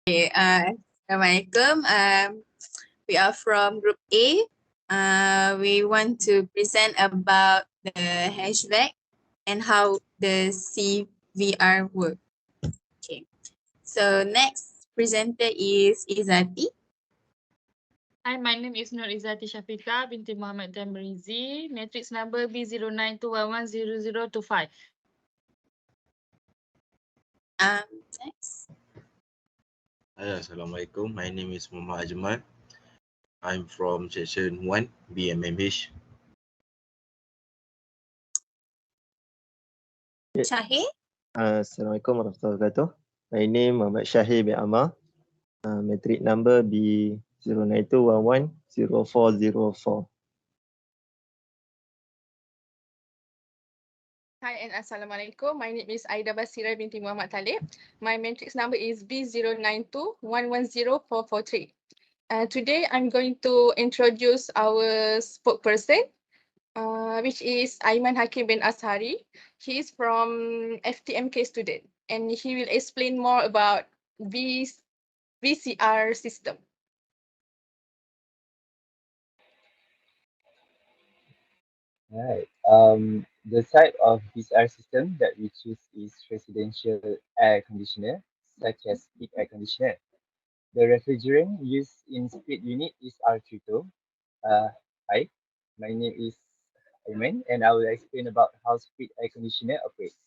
Okay, Assalamualaikum. We are from Group A. We want to present about the hvac and how the CVR work. Okay, so next presenter is Izati. Hi, my name is Nur Izzati Shafika binti Muhammad Tamrizi, matrix number B0921100025. Next. Hi, Assalamualaikum. My name is Muhammad Ajmal. I'm from section 1, BMMH. Syahir. Assalamualaikum warahmatullahi wabarakatuh. My name Muhammad Syahir bin Amar. Matric number B092110404. Hi and Assalamualaikum. My name is Aida Basira binti Muhammad Talib. My matrix number is B0921104443. Today I'm going to introduce our spokesperson, which is Aiman Hakim bin Ashari. He is from FTMK student and he will explain more about VCR system. Right. The type of VCR system that we choose is residential air conditioner, such as heat air conditioner. The refrigerant used in split unit is R32. Hi, my name is Ayman, and I will explain about how split air conditioner operates.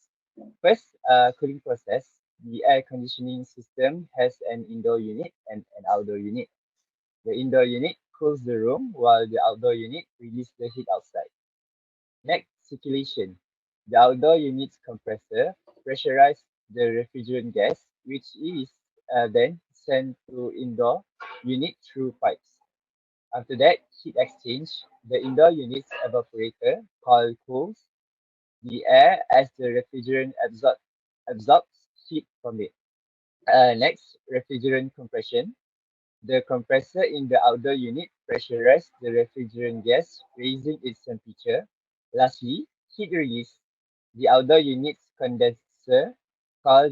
First, cooling process. The air conditioning system has an indoor unit and an outdoor unit. The indoor unit cools the room while the outdoor unit releases the heat outside. Next, circulation. The outdoor unit's compressor pressurizes the refrigerant gas, which is then sent to indoor unit through pipes. After that, heat exchange. The indoor unit's evaporator cools the air as the refrigerant absorbs heat from it. Next, refrigerant compression. The compressor in the outdoor unit pressurizes the refrigerant gas, raising its temperature. Lastly, heat release. The outdoor unit's condenser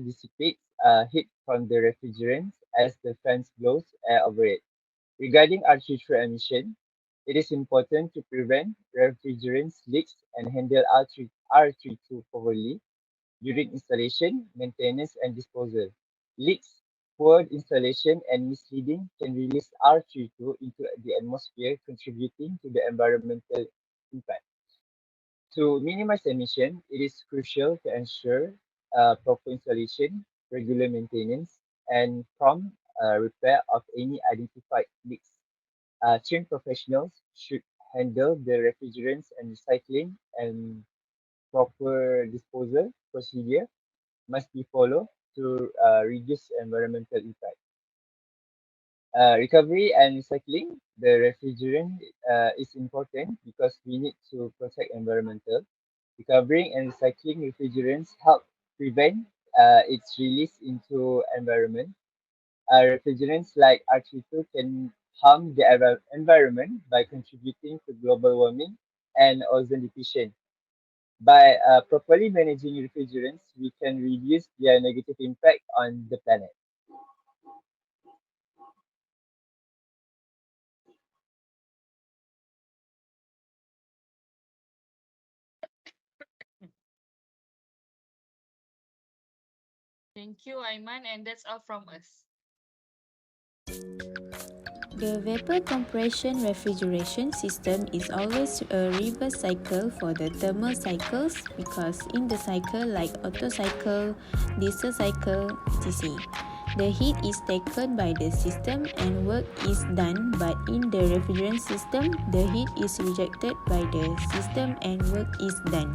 dissipates heat from the refrigerant as the fans blows air over it. Regarding R32 emission, it is important to prevent refrigerant leaks and handle R32 properly during installation, maintenance, and disposal. Leaks, poor installation, and misleading can release R32 into the atmosphere, contributing to the environmental impact. To minimize emission, it is crucial to ensure proper installation, regular maintenance, and prompt repair of any identified leaks. Trained professionals should handle the refrigerants and recycling, and proper disposal procedure must be followed to reduce environmental impact. Recovery and recycling. The refrigerant is important because we need to protect environmental. Recovering and recycling refrigerants help prevent its release into environment. Refrigerants like R32 can harm the environment by contributing to global warming and ozone depletion. By properly managing refrigerants, we can reduce their negative impact on the planet. Thank you, Aiman, and that's all from us. The vapor compression refrigeration system is always a reverse cycle for the thermal cycles because in the cycle like Otto cycle, diesel cycle, etc. The heat is taken by the system and work is done, but in the refrigerant system, the heat is rejected by the system and work is done.